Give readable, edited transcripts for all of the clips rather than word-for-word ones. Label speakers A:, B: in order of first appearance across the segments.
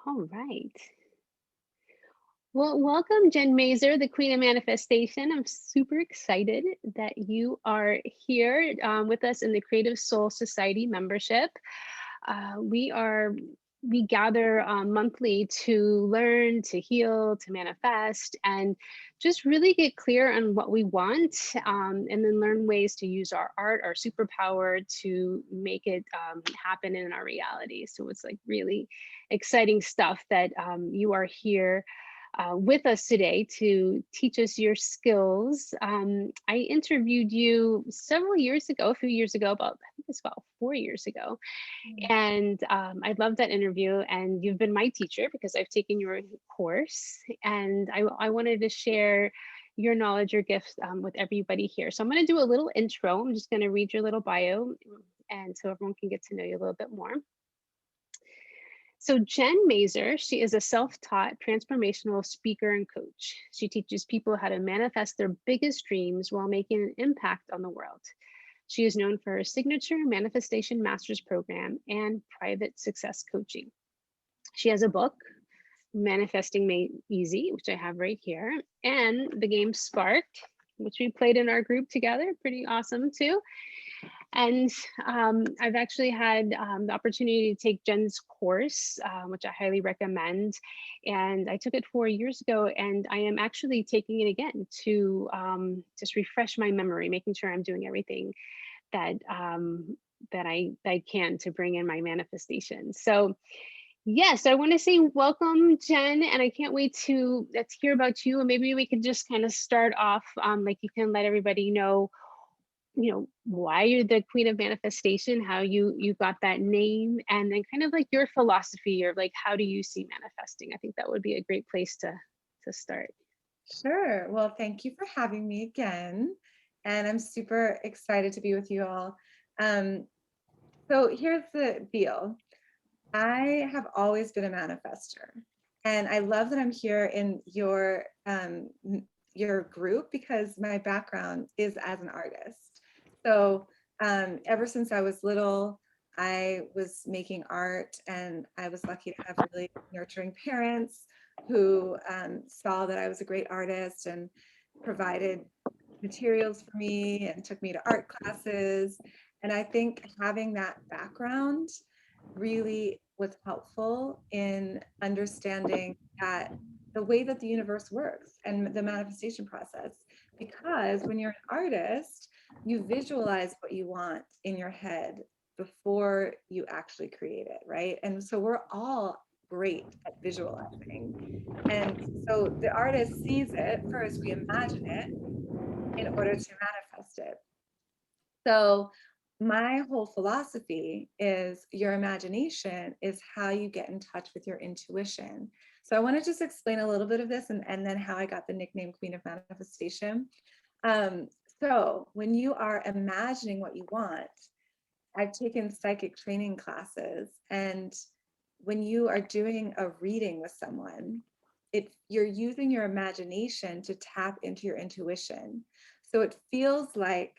A: All right. Well, welcome, Jen Mazer, the Queen of Manifestation. I'm super excited that you are here with us in the Creative Soul Society membership. We gather monthly to learn, to heal, to manifest, and just really get clear on what we want, and then learn ways to use our art, our superpower, to make it happen in our reality. So it's like really exciting stuff that you are here with us today to teach us your skills. I interviewed you several years ago, a few years ago, I think it's about 4 years ago.
B: Mm.
A: And I love that interview. And you've been my teacher because I've taken your course. And I wanted to share your knowledge, your gifts with everybody here. So I'm going to do a little intro. I'm just going to read your little bio. And so everyone can get to know you a little bit more. So, Jen Mazer, she is a self taught transformational speaker and coach. She teaches people how to manifest their biggest dreams while making an impact on the world. She is known for her signature manifestation master's program and private success coaching. She has a book, Manifesting Made Easy, which I have right here, and the game Spark, which we played in our group together. Pretty awesome, too. And I've actually had the opportunity to take Jen's course, which I highly recommend. And I took it 4 years ago, and I am actually taking it again to just refresh my memory, making sure I'm doing everything that that I can to bring in my manifestation. So yes, I want to say welcome, Jen, and I can't wait to let's hear about you. And maybe we could just kind of start off, like you can let everybody know why you're the queen of manifestation, how you got that name, and then kind of like your philosophy or like how do you see manifesting. I think that would be a great place to start.
B: Sure. Well, thank you for having me again. And I'm super excited to be with you all. Um, so here's the deal. I have always been a manifester. And I love that I'm here in your group because my background is as an artist. So ever since I was little, I was making art, and I was lucky to have really nurturing parents who saw that I was a great artist and provided materials for me and took me to art classes. And I think having that background really was helpful in understanding that the way that the universe works and the manifestation process. Because when you're an artist, you visualize what you want in your head before you actually create it, right? And so we're all great at visualizing. And so the artist sees it first, we imagine it in order to manifest it. So my whole philosophy is your imagination is how you get in touch with your intuition. So I want to just explain a little bit of this and then how I got the nickname Queen of Manifestation. Um, so when you are imagining what you want, I've taken psychic training classes, and when you are doing a reading with someone, you're using your imagination to tap into your intuition. So it feels like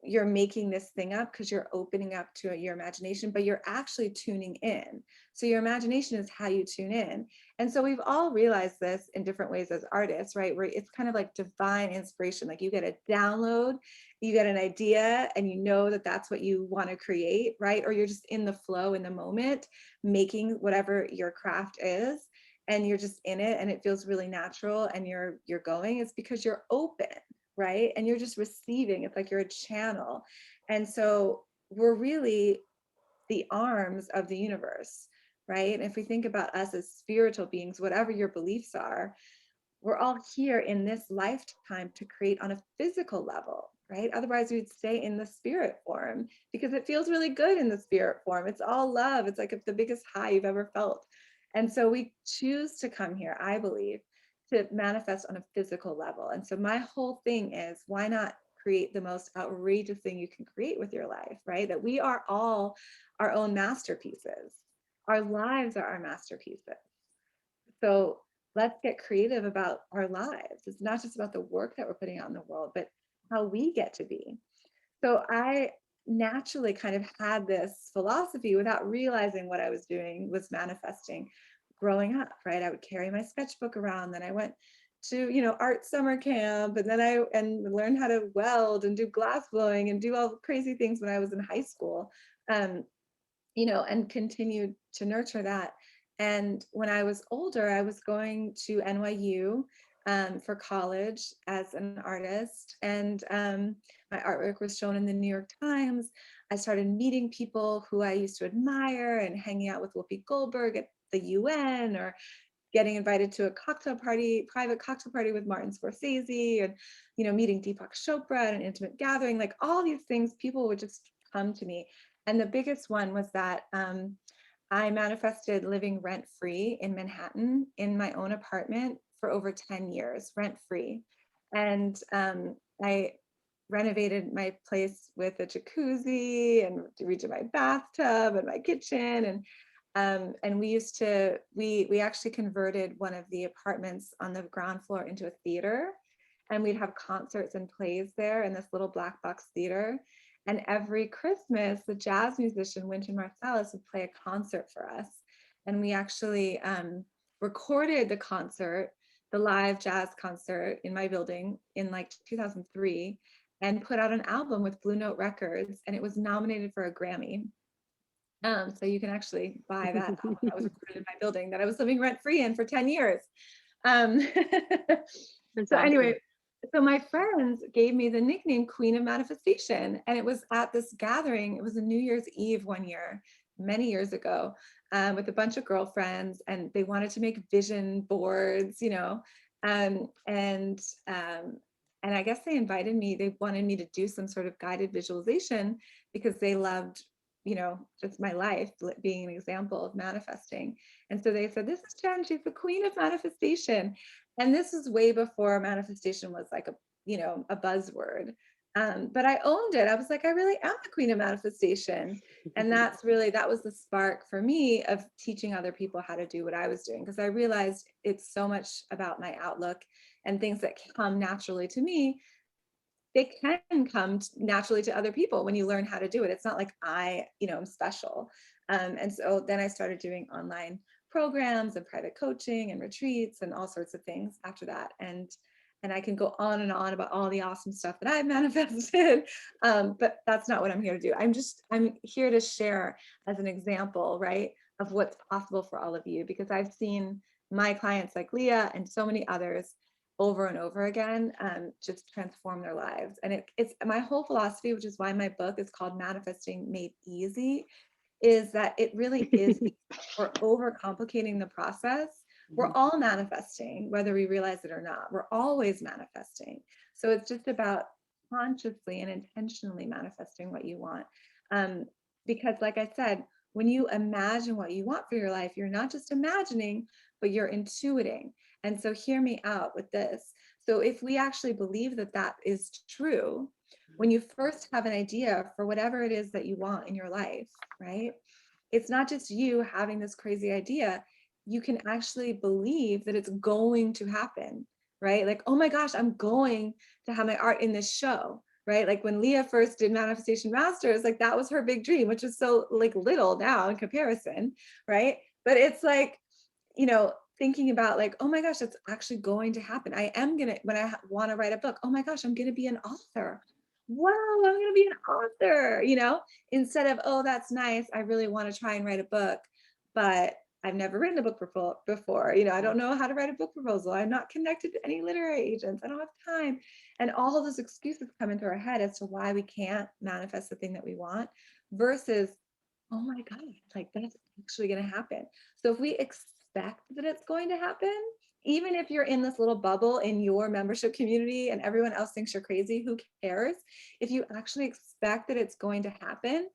B: you're making this thing up because you're opening up to your imagination, but you're actually tuning in. So your imagination is how you tune in. And so we've all realized this in different ways as artists, right? Where it's kind of like divine inspiration. Like you get a download, you get an idea, and you know that that's what you want to create, right? Or you're just in the flow in the moment, making whatever your craft is, and you're just in it, and it feels really natural, and you're going. It's because you're open, right? And you're just receiving. It's like you're a channel. And so we're really the arms of the universe, right? And if we think about us as spiritual beings, whatever your beliefs are, we're all here in this lifetime to create on a physical level, right? Otherwise, we'd stay in the spirit form because it feels really good in the spirit form. It's all love. It's like the biggest high you've ever felt. And so we choose to come here, I believe, to manifest on a physical level. And so my whole thing is why not create the most outrageous thing you can create with your life, right? That we are all our own masterpieces. Our lives are our masterpieces. So let's get creative about our lives. It's not just about the work that we're putting out in the world, but how we get to be. So I naturally kind of had this philosophy without realizing what I was doing was manifesting. growing up, right? I would carry my sketchbook around. Then I went to, art summer camp, and then I learned how to weld and do glass blowing and do all the crazy things when I was in high school. Um, and continued to nurture that. And when I was older, I was going to NYU for college as an artist. And my artwork was shown in the New York Times. I started meeting people who I used to admire and hanging out with Whoopi Goldberg at the UN, or getting invited to a cocktail party, private cocktail party with Martin Scorsese, and meeting Deepak Chopra at an intimate gathering. Like all these things, people would just come to me. And the biggest one was that I manifested living rent free in Manhattan in my own apartment for over 10 years, rent free. And I renovated my place with a jacuzzi and redid my bathtub and my kitchen. And we actually converted one of the apartments on the ground floor into a theater, and we'd have concerts and plays there in this little black box theater. And every Christmas, the jazz musician Wynton Marsalis would play a concert for us. And we actually recorded the concert, the live jazz concert in my building in like 2003, and put out an album with Blue Note Records, and it was nominated for a Grammy. So you can actually buy that album that was recorded in my building that I was living rent free in for 10 years. Um,
A: That's
B: so
A: awesome.
B: anyway, so my friends gave me the nickname Queen of Manifestation. And it was at this gathering, it was a New Year's Eve one year, many years ago, with a bunch of girlfriends, and they wanted to make vision boards, um, and um, and I guess they invited me, they wanted me to do some sort of guided visualization because they loved just my life being an example of manifesting. And so they said, this is Jen, she's the queen of manifestation. And this is way before manifestation was like a buzzword. But I owned it. I was like, I really am the queen of manifestation. And that was the spark for me of teaching other people how to do what I was doing, because I realized it's so much about my outlook and things that come naturally to me. They can come naturally to other people when you learn how to do it. It's not like I'm special. And so then I started doing online programs and private coaching and retreats and all sorts of things after that. And I can go on and on about all the awesome stuff that I've manifested. But that's not what I'm here to do. I'm here to share as an example, right, of what's possible for all of you, because I've seen my clients like Leah and so many others over and over again, just transform their lives. And it's my whole philosophy, which is why my book is called Manifesting Made Easy, is that it really is easy. We're overcomplicating the process. We're all manifesting, whether we realize it or not. We're always manifesting. So it's just about consciously and intentionally manifesting what you want. Um, because like I said, when you imagine what you want for your life, you're not just imagining, but you're intuiting. And so hear me out with this. So if we actually believe that that is true, when you first have an idea for whatever it is that you want in your life, right? It's not just you having this crazy idea. You can actually believe that it's going to happen, right? Like, oh my gosh, I'm going to have my art in this show, right? Like when Leah first did Manifestation Masters, like that was her big dream, which is so like little now in comparison, right? But it's like, thinking about like, oh my gosh, that's actually going to happen. I am going to, when I want to write a book, oh my gosh, I'm going to be an author. Wow, I'm going to be an author, instead of, oh, that's nice. I really want to try and write a book, but I've never written a book before. I don't know how to write a book proposal. I'm not connected to any literary agents. I don't have time. And all of those excuses come into our head as to why we can't manifest the thing that we want, versus, oh my God, like that's actually going to happen. So if we expect that it's going to happen, even if you're in this little bubble in your membership community and everyone else thinks you're crazy, who cares? If you actually expect that it's going to happen,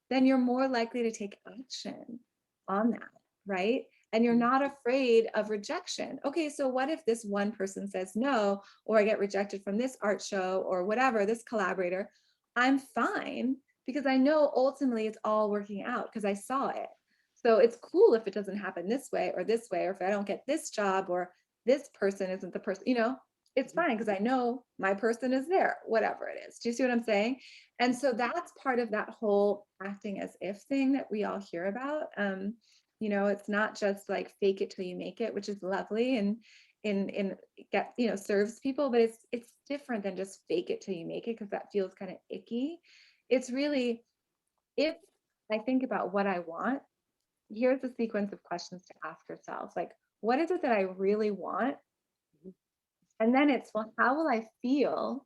B: then you're more likely to take action on that, right? And you're not afraid of rejection. Okay, so what if this one person says no, or I get rejected from this art show or whatever, this collaborator? I'm fine, because I know ultimately it's all working out because I saw it. So it's cool if it doesn't happen this way, or if I don't get this job, or this person isn't the person, it's fine because I know my person is there, whatever it is. Do you see what I'm saying? And so that's part of that whole acting as if thing that we all hear about. You know, it's not just like fake it till you make it, which is lovely and in get, you know, serves people, but it's different than just fake it till you make it, because that feels kind of icky. It's really, if I think about what I want, here's a sequence of questions to ask yourselves. Like, what is it that I really want? And then it's, well, how will I feel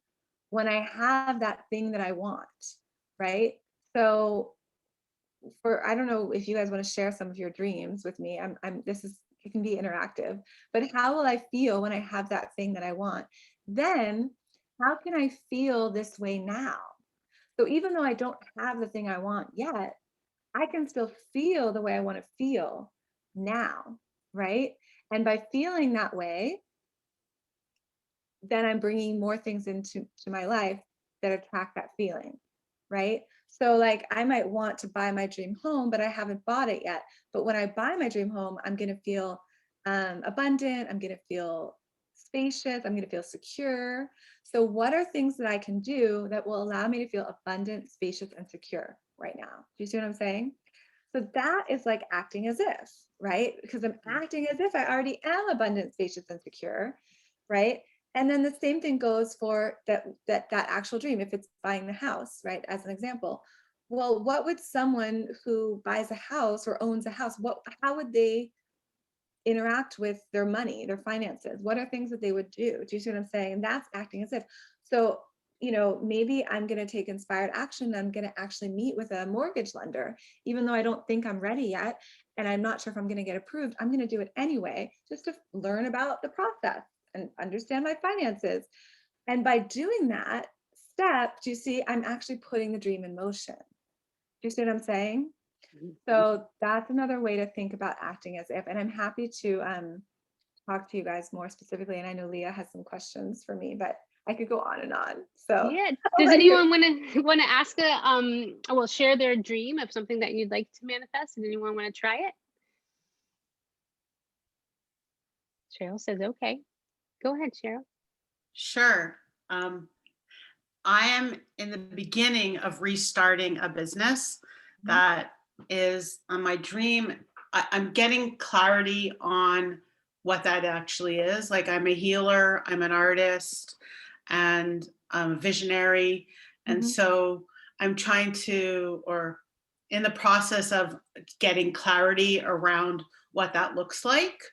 B: when I have that thing that I want? Right. So for, I don't know if you guys want to share some of your dreams with me. This is, it can be interactive, but how will I feel when I have that thing that I want? Then how can I feel this way now? So even though I don't have the thing I want yet, I can still feel the way I want to feel now, right? And by feeling that way, then I'm bringing more things into my life that attract that feeling, right? So like I might want to buy my dream home, but I haven't bought it yet. But when I buy my dream home, I'm going to feel abundant. I'm going to feel spacious. I'm going to feel secure. So what are things that I can do that will allow me to feel abundant, spacious, and secure right now? Do you see what I'm saying? So that is like acting as if, right? Because I'm acting as if I already am abundant, spacious, and secure, right? And then the same thing goes for that actual dream. If it's buying the house, right? As an example, well, what would someone who buys a house or owns a house, how would they interact with their money, their finances? What are things that they would do? Do you see what I'm saying? And that's acting as if. So, you know, maybe I'm going to take inspired action. I'm going to actually meet with a mortgage lender, even though I don't think I'm ready yet. And I'm not sure if I'm going to get approved. I'm going to do it anyway, just to learn about the process and understand my finances. And by doing that step, do you see, I'm actually putting the dream in motion. Do you see what I'm saying? So that's another way to think about acting as if, and I'm happy to talk to you guys more specifically. And I know Leah has some questions for me, but I could go on and on. So
A: Yeah.
B: I'll
A: Does
B: let you.
A: anyone want to ask well, share their dream of something that you'd like to manifest? Does anyone want to try it? Cheryl says okay. Go ahead, Cheryl.
C: Sure. Um, I am in the beginning of restarting a business that is on my dream. I'm getting clarity on what that actually is. Like, I'm a healer, I'm an artist, and I'm a visionary. And
B: Mhm.
C: so I'm trying to, or in the process of getting clarity around what that looks like.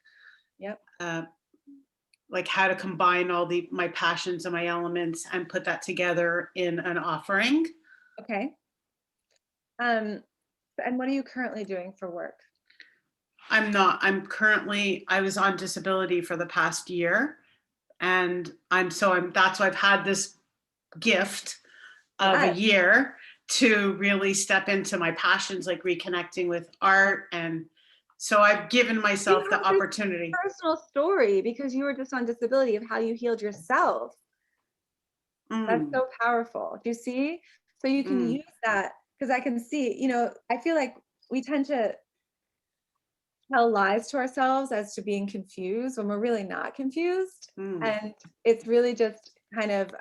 B: Yep.
C: Like how to combine all my passions and my elements and put that together in an offering.
B: Okay. And what are you currently doing for work?
C: I was on disability for the past year, and that's why I've had this gift of a
B: Yes.
C: year to really step into my passions, like reconnecting with art. And so I've given
B: You
C: myself the
B: have this
C: opportunity.
B: personal story because you were just on disability of how you healed yourself. That's
C: Mm,
B: so powerful. Do you see? So you can
C: mm,
B: use that, because I can see, you know, I feel like we tend to tell lies to ourselves as to being confused when we're really not confused.
C: mm,
B: And it's really just kind of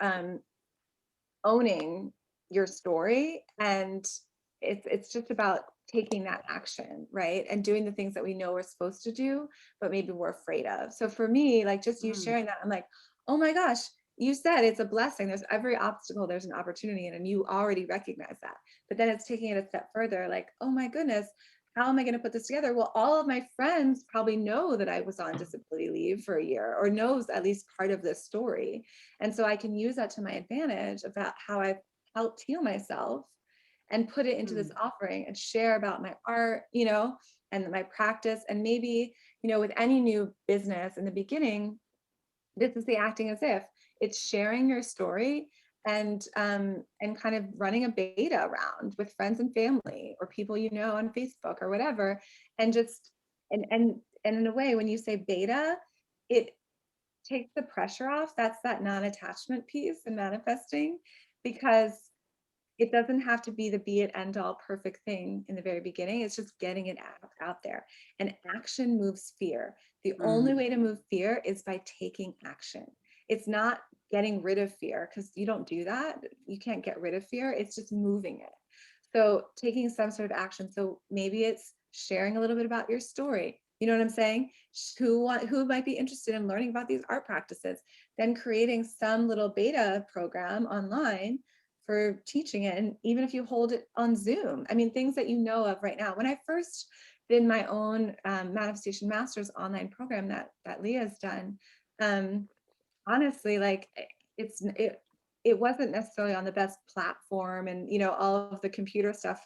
B: owning your story. And it's just about taking that action, right? And doing the things that we know we're supposed to do, but maybe we're afraid of. So for me, like just you
C: mm,
B: sharing that, I'm like, oh my gosh, you said it's a blessing. There's every obstacle, there's an opportunity, and you already recognize that. But then it's taking it a step further, like, oh my goodness, how am I going to put this together? Well, all of my friends probably know that I was on disability leave for a year, or knows at least part of this story. And so I can use that to my advantage about how I've helped heal myself and put it into this
C: mm,
B: offering and share about my art, you know, and my practice. And maybe, you know, with any new business in the beginning, this is the acting as if. It's sharing your story and kind of running a beta around with friends and family or people you know on Facebook or whatever, and just and in a way, when you say beta, it takes the pressure off. That's that non-attachment piece in manifesting, because it doesn't have to be the be it end all perfect thing in the very beginning. It's just getting it out there. And action moves fear. The only
C: mm,
B: way to move fear is by taking action. It's not getting rid of fear, because you don't do that. You can't get rid of fear. It's just moving it. So taking some sort of action. So maybe it's sharing a little bit about your story. You know what I'm saying? Who might be interested in learning about these art practices, then creating some little beta program online for teaching it. And even if you hold it on Zoom, I mean, things that you know of right now. When I first did my own Manifestation Masters online program that Leah's done, honestly, like it wasn't necessarily on the best platform, and all of the computer stuff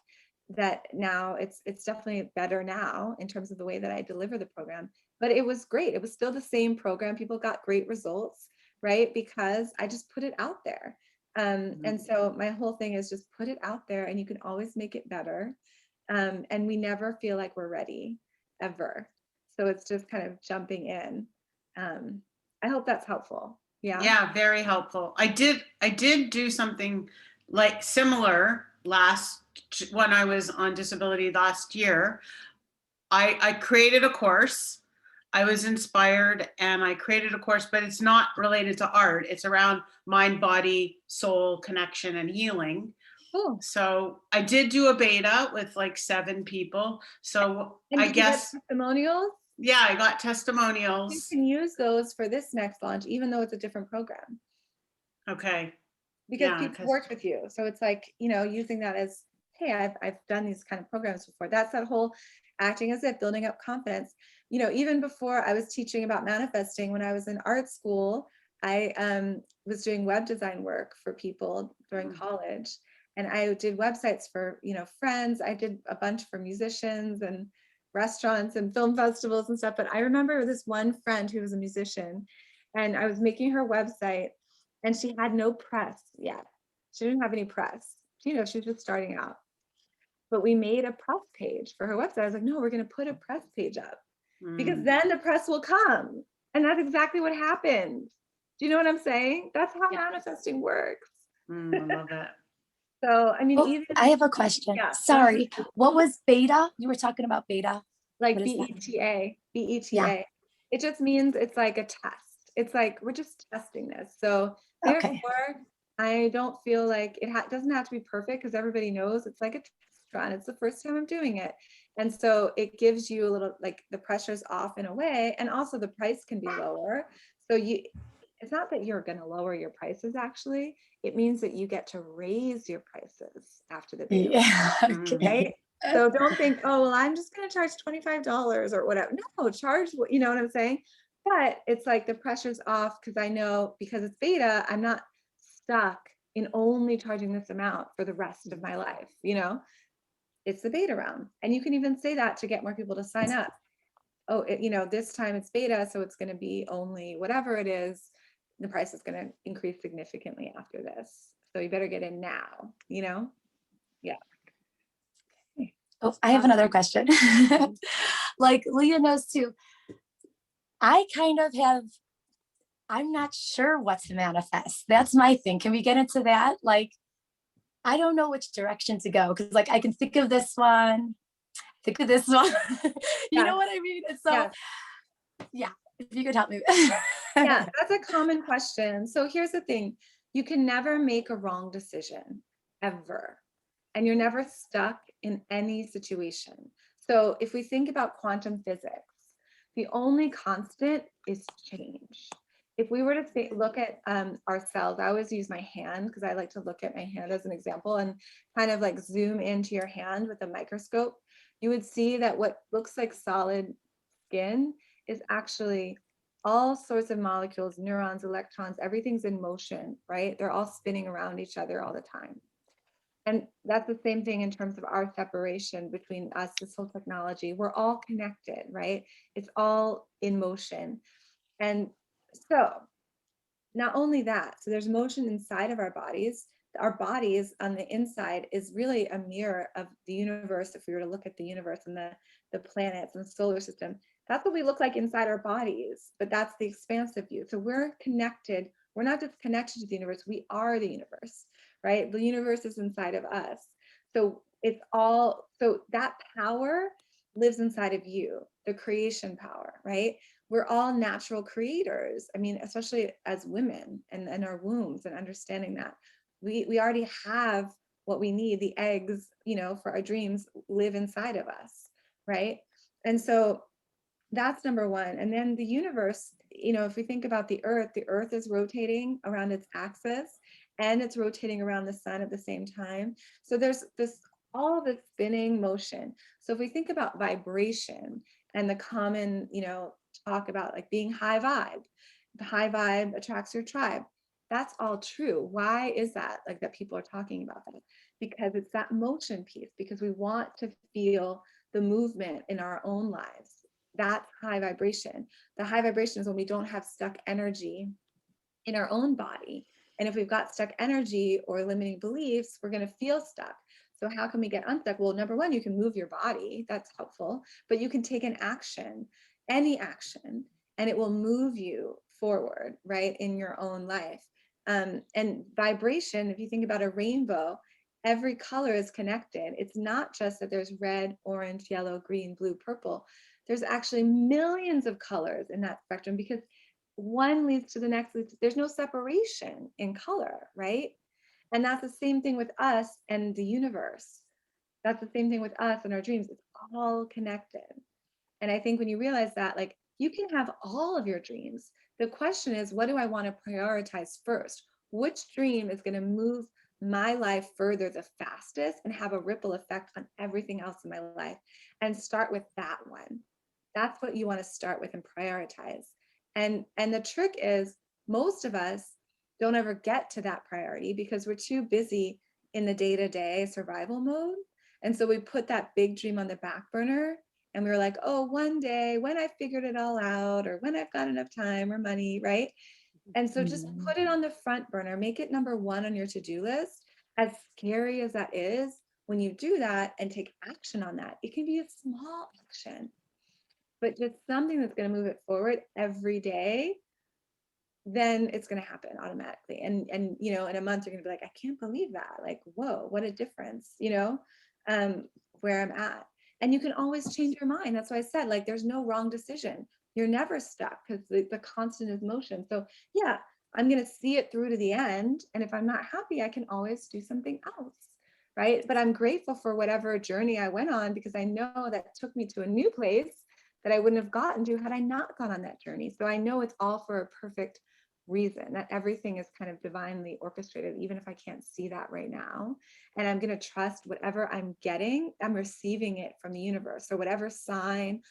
B: that now it's definitely better now in terms of the way that I deliver the program. But it was great. It was still the same program. People got great results, right? Because I just put it out there. And so my whole thing is just put it out there, and you can always make it better. And we never feel like we're ready, ever. So it's just kind of jumping in. I hope that's helpful. Yeah.
C: Yeah, very helpful. I did do something like similar when I was on disability last year. I created a course. I was inspired and I created a course, but it's not related to art. It's around mind, body, soul connection and healing.
B: Cool.
C: So I did do a beta with like 7 people. So
B: And
C: I
B: did you get
C: guess,
B: testimonials?
C: yeah, I got
B: You
C: testimonials.
B: can use those for this next launch, even though it's a different program,
C: Okay.
B: because
C: Yeah,
B: people worked with you. So it's like, using that as, hey, I've done these kind of programs before. That's that whole acting as if, building up confidence. Even before I was teaching about manifesting, when I was in art school, I was doing web design work for people during college. And I did websites for, friends. I did a bunch for musicians and restaurants and film festivals and stuff. But I remember this one friend who was a musician, and I was making her website, and she had no press yet. She didn't have any press. She was just starting out. But we made a press page for her website. I was like, no, we're going to put a press page up, because then the press will come. And that's exactly what happened. Do you know what I'm saying? That's how manifesting works.
C: I love it.
B: So, I mean,
D: Oh,
B: even
D: I have a question.
B: Yeah.
D: Sorry. What was beta? You were talking about beta.
B: like
D: What is that?
B: BETA, BETA.
D: Yeah.
B: It just means it's like a test. It's like we're just testing this. So
D: Okay.
B: therefore, I don't feel like it doesn't have to be perfect, because everybody knows it's like a test run. It's the first time I'm doing it. And so it gives you a little, like, the pressure's off in a way, and also the price can be lower. So it's not that you're going to lower your prices, actually. It means that you get to raise your prices after the beta.
D: Yeah. Okay.
B: Right? So don't think, oh, well, I'm just going to charge $25 or whatever. No, charge what, you know what I'm saying? But it's like the pressure's off, because I know, because it's beta, I'm not stuck in only charging this amount for the rest of my life. It's the beta round. And you can even say that to get more people to sign up. Oh, this time it's beta, so it's going to be only whatever it is. The price is going to increase significantly after this. So you better get in now, Yeah.
D: Oh, I have another question. Like Leah knows too. I'm not sure what to manifest. That's my thing. Can we get into that? Like, I don't know which direction to go, because like I can think of this one, think of this one. You know what I mean? And so yeah, if you could help me.
B: Yeah, that's a common question. So here's the thing. You can never make a wrong decision, ever. And you're never stuck in any situation. So if we think about quantum physics, the only constant is change. If we were to look at ourselves, I always use my hand, because I like to look at my hand as an example, and kind of like zoom into your hand with a microscope. You would see that what looks like solid skin is actually all sorts of molecules, neurons, electrons, everything's in motion, right? They're all spinning around each other all the time. And that's the same thing in terms of our separation between us, this whole technology. We're all connected, right? It's all in motion. And so not only that, so there's motion inside of our bodies. Our bodies on the inside is really a mirror of the universe. If we were to look at the universe and the planets and the solar system, that's what we look like inside our bodies, but that's the expansive view. So we're connected. We're not just connected to the universe, we are the universe, right? The universe is inside of us. So so that power lives inside of you, the creation power, right? We're all natural creators. I mean, especially as women and our wombs, and understanding that we already have what we need. The eggs, for our dreams live inside of us. right? And so that's number one. And then the universe, if we think about the earth is rotating around its axis and it's rotating around the sun at the same time. So there's all this spinning motion. So if we think about vibration and the common, talk about like being high vibe, the high vibe attracts your tribe. That's all true. Why is that, like, that people are talking about that? Because it's that motion piece, because we want to feel the movement in our own lives. That's high vibration. The high vibration is when we don't have stuck energy in our own body. And if we've got stuck energy or limiting beliefs, we're going to feel stuck. So how can we get unstuck? Well, number one, you can move your body. That's helpful. But you can take an action, any action, and it will move you forward, right, in your own life. And vibration, if you think about a rainbow, every color is connected. It's not just that there's red, orange, yellow, green, blue, purple. There's actually millions of colors in that spectrum, because one leads to the next. There's no separation in color, right? And that's the same thing with us and the universe. That's the same thing with us and our dreams. It's all connected. And I think when you realize that, like, you can have all of your dreams. The question is, what do I want to prioritize first? Which dream is going to move my life further the fastest and have a ripple effect on everything else in my life? And start with that one. That's what you want to start with and prioritize. And the trick is, most of us don't ever get to that priority because we're too busy in the day-to-day survival mode. And so we put that big dream on the back burner, and we were like, oh, one day when I figured it all out, or when I've got enough time or money, right? And so just put it on the front burner, make it number one on your to-do list. As scary as that is, when you do that and take action on that, it can be a small action, but just something that's going to move it forward every day, then it's going to happen automatically. And in a month, you're going to be like, I can't believe that. Like, whoa, what a difference, where I'm at. And you can always change your mind. That's why I said, like, there's no wrong decision. You're never stuck, because the constant is motion. So yeah, I'm going to see it through to the end. And if I'm not happy, I can always do something else. Right. But I'm grateful for whatever journey I went on, because I know that took me to a new place that I wouldn't have gotten to had I not gone on that journey. So I know it's all for a perfect reason, that everything is kind of divinely orchestrated, even if I can't see that right now. And I'm going to trust whatever I'm getting, I'm receiving it from the universe. So whatever sign,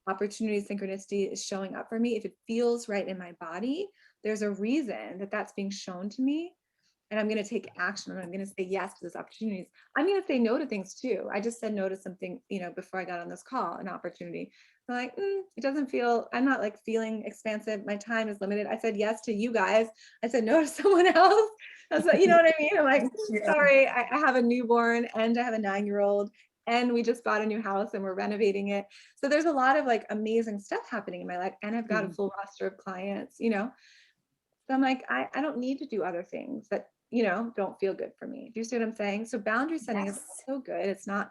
B: opportunity, synchronicity is showing up for me, if it feels right in my body, there's a reason that that's being shown to me. And I'm going to take action, and I'm going to say yes to those opportunities. I'm going to say no to things too. I just said no to something, before I got on this call, an opportunity. I'm like, it doesn't feel, I'm not like feeling expansive. My time is limited. I said yes to you guys. I said no to someone else. I was like, you know what I mean? I'm like, sorry, I have a newborn and I have a 9-year-old, and we just bought a new house and we're renovating it. So there's a lot of like amazing stuff happening in my life, and I've got a full roster of clients, So I'm like, I don't need to do other things that, don't feel good for me. Do you see what I'm saying? So boundary setting is so good. It's not,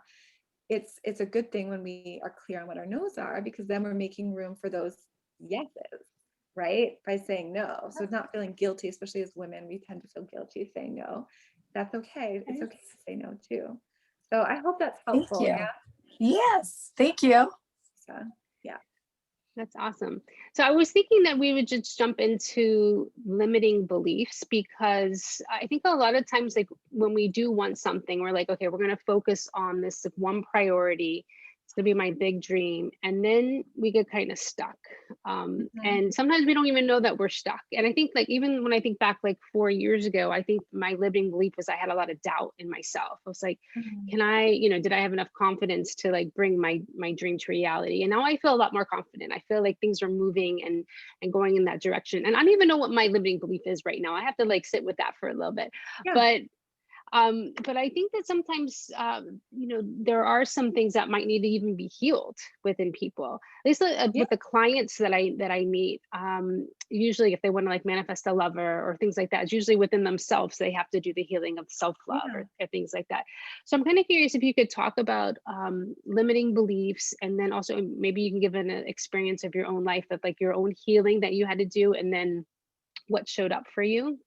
B: it's a good thing when we are clear on what our no's are, because then we're making room for those yeses, right? By saying no. So not feeling guilty, especially as women, we tend to feel guilty saying no. That's okay. It's okay to say no too. So I hope that's helpful.
D: Thank you.
B: Yeah.
D: Yes, thank you.
B: So, yeah.
A: That's awesome. So I was thinking that we would just jump into limiting beliefs, because I think a lot of times, like, when we do want something, we're like, okay, we're going to focus on this one priority. It's going to be my big dream. And then we get kind of stuck. And sometimes we don't even know that we're stuck. And I think, like, even when I think back like 4 years ago, I think my limiting belief was I had a lot of doubt in myself. I was like, can I, did I have enough confidence to like bring my dream to reality? And now I feel a lot more confident. I feel like things are moving and going in that direction. And I don't even know what my limiting belief is right now. I have to like sit with that for a little bit. Yeah. But I think that sometimes, there are some things that might need to even be healed within people. At least with the clients that I meet, usually if they want to like manifest a lover or things like that, it's usually within themselves. They have to do the healing of self-love or things like that. So I'm kind of curious if you could talk about limiting beliefs, and then also maybe you can give an experience of your own life, of like your own healing that you had to do, and then what showed up for you.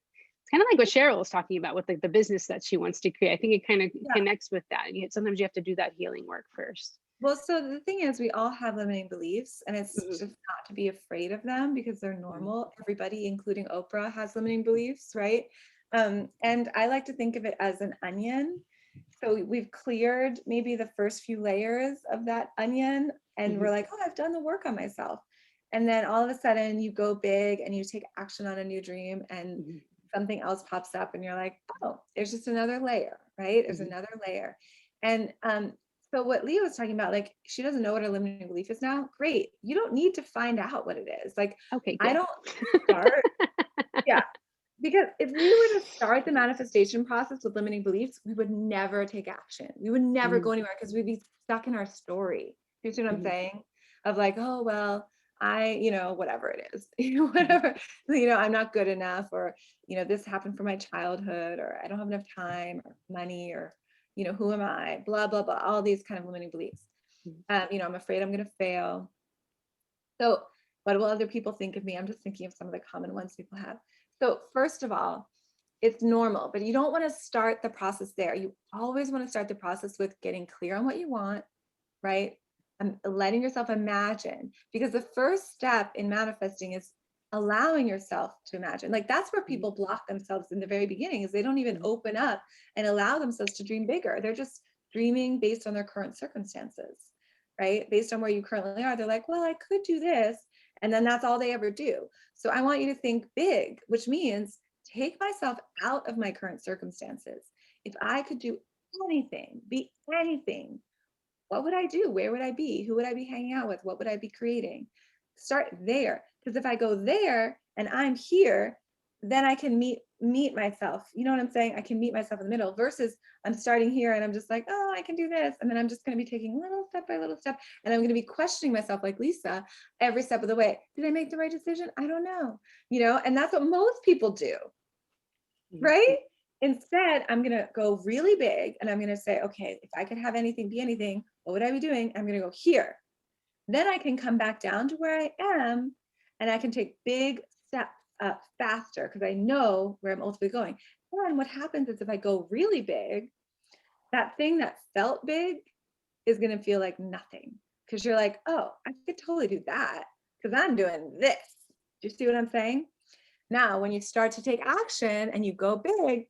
A: It's kind of like what Cheryl was talking about with like the business that she wants to create. I think it kind of connects with that. Sometimes you have to do that healing work first.
B: Well, so the thing is, we all have limiting beliefs, and it's
A: Mhm,
B: just not to be afraid of them because they're
A: mhm,
B: normal. Everybody, including Oprah, has limiting beliefs, right? And I like to think of it as an onion. So we've cleared maybe the first few layers of that onion, and we're
A: mhm,
B: like, oh, I've done the work on myself. And then all of a sudden, you go big and you take action on a new dream, and
A: mhm,
B: something else pops up, and you're like, oh, there's just another layer, right? There's
A: mhm.
B: another layer. And so what Leah was talking about, like she doesn't know what her limiting belief is now. Great. You don't need to find out what it is. Like
A: Okay,
B: I
A: good.
B: don't start. Yeah. Because if we were to start the manifestation process with limiting beliefs, we would never take action. We would never
A: Mhm,
B: go anywhere because we'd be stuck in our story. You see what I'm
A: mhm,
B: saying? Of like, oh, well, whatever it is,
A: mhm,
B: whatever, I'm not good enough, or, this happened from my childhood, or I don't have enough time or money, or, who am I? Blah, blah, blah, all these kind of limiting beliefs.
A: mhm,
B: I'm afraid I'm going to fail. So, what will other people think of me? I'm just thinking of some of the common ones people have. So, first of all, it's normal, but you don't want to start the process there. You always want to start the process with getting clear on what you want, right? And letting yourself imagine, because the first step in manifesting is allowing yourself to imagine. Like that's where
A: mhm,
B: people block themselves in the very beginning, is they don't even
A: mhm,
B: open up and allow themselves to dream bigger. They're just dreaming based on their current circumstances, right? Based on where you currently are. They're like, well, I could do this. And then that's all they ever do. So I want you to think big, which means take myself out of my current circumstances. If I could do anything, be anything, what would I do? Where would I be? Who would I be hanging out with? What would I be creating? Start there. Because if I go there and I'm here, then I can meet myself. You know what I'm saying? I can meet myself in the middle versus I'm starting here and I'm just like, oh, I can do this. And then I'm just going to be taking little step by little step. And I'm going to be questioning myself like Lisa every step of the way. Did I make the right decision? I don't know. And that's what most people do,
A: mhm,
B: right? Instead, I'm going to go really big and I'm going to say, okay, if I could have anything be anything, what would I be doing? I'm going to go here. Then I can come back down to where I am and I can take big steps up faster because I know where I'm ultimately going. And what happens is if I go really big, that thing that felt big is going to feel like nothing because you're like, oh, I could totally do that because I'm doing this. Do you see what I'm saying? Now, when you start to take action and you go big,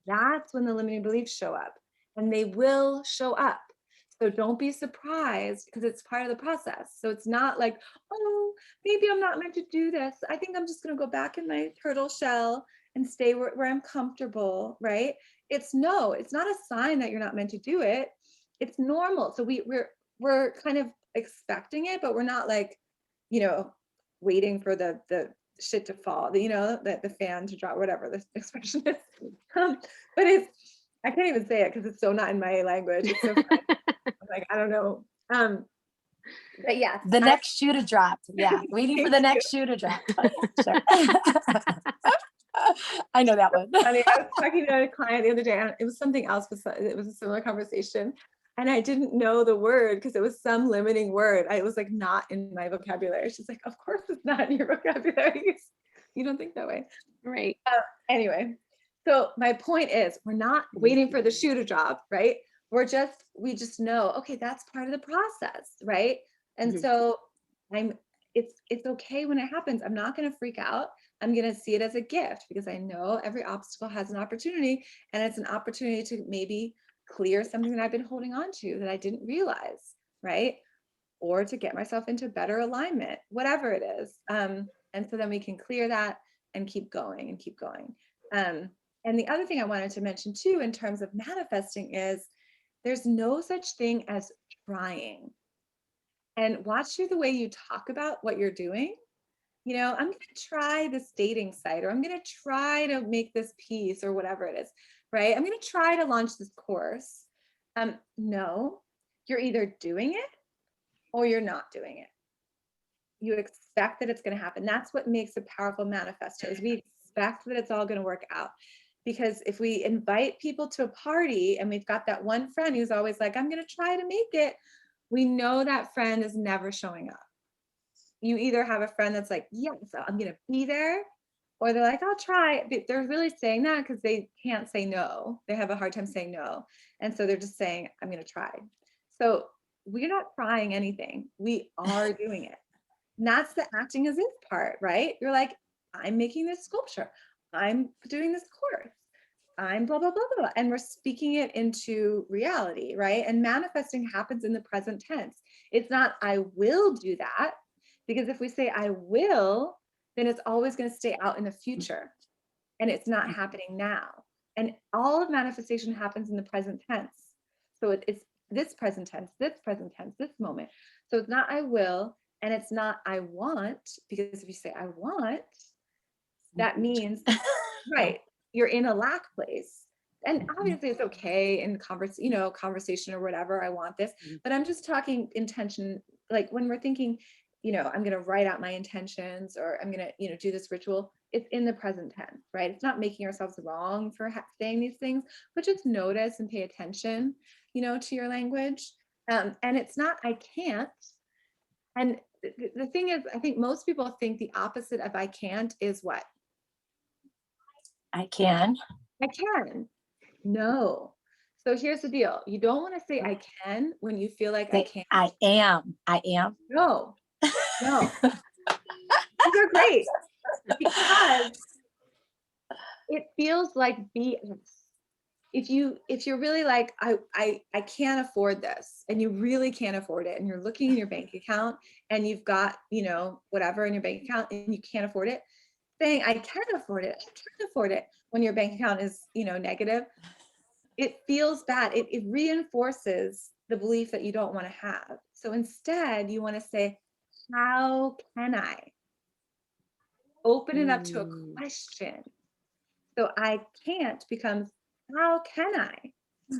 B: that's when the limiting beliefs show up, and they will show up. So don't be surprised because it's part of the process. So it's not like, oh, maybe I'm not meant to do this. I think I'm just going to go back in my turtle shell and stay where I'm comfortable, right? It's no, it's not a sign that you're not meant to do it. It's normal. So we're kind of expecting it, but we're not like, you know, waiting for the shit to fall, the fan to drop, whatever the expression is. But I can't even say it because it's so not in my language. It's so funny. I'm like, I don't know. But yes,
D: The next shoe to drop. Yeah. Waiting for
B: thank
D: the
B: you.
D: next shoe to drop. Oh, yeah, sure. I know that one.
B: Funny. I was talking to a client the other day, and it was something else, but it was a similar conversation. And I didn't know the word because it was some limiting word. It was like not in my vocabulary. She's like, of course it's not in your vocabulary. You don't think that way.
A: Right.
B: Anyway, so my point is we're not
A: Mhm,
B: waiting for the shoe to drop, right? We just know, okay, that's part of the process, right? And
A: mhm,
B: so it's okay when it happens. I'm not going to freak out. I'm going to see it as a gift because I know every obstacle has an opportunity, and it's an opportunity to maybe clear something that I've been holding on to that I didn't realize, right? Or to get myself into better alignment, whatever it is. And so then we can clear that and keep going and keep going. And the other thing I wanted to mention too, in terms of manifesting, is there's no such thing as trying. And watch through the way you talk about what you're doing. I'm going to try this dating site, or I'm going to try to make this piece, or whatever it is, right? I'm going to try to launch this course. No, you're either doing it or you're not doing it. You expect that it's going to happen. That's what makes a powerful manifesto, is we expect that it's all going to work out. Because if we invite people to a party and we've got that one friend who's always like, I'm going to try to make it, we know that friend is never showing up. You either have a friend that's like, yes, I'm going to be there, or they're like, I'll try. But they're really saying that because they can't say no. They have a hard time saying no. And so they're just saying, I'm going to try. So we're not trying anything. We are doing it. And that's the acting as if part, right? You're like, I'm making this sculpture. I'm doing this course. I'm blah, blah, blah, blah, blah. And we're speaking it into reality, right? And manifesting happens in the present tense. It's not, I will do that. Because if we say, I will, then it's always going to stay out in the future. And it's not happening now. And all of manifestation happens in the present tense. So it's this present tense, this moment. So it's not I will, and it's not I want, because if you say I want, that means, right, you're in a lack place. And obviously it's okay in conversation or whatever, I want this, but I'm just talking intention, like when we're thinking, I'm going to write out my intentions, or I'm going to, do this ritual, it's in the present tense, right? It's not making ourselves wrong for saying these things, but just notice and pay attention, to your language. And it's not, I can't. And the thing is, I think most people think the opposite of I can't is what?
D: I can.
B: I can. No. So here's the deal. You don't want to say I can when you feel like I can't.
D: I am.
B: No. These are great because it feels like BS. If you're really like, I can't afford this, and you really can't afford it, and you're looking in your bank account and you've got, whatever in your bank account and you can't afford it, saying I can afford it, I can afford it when your bank account is, negative, it feels bad. It reinforces the belief that you don't want to have. So instead you want to say, how can I? Open it up to a question. So I can't becomes, how can I?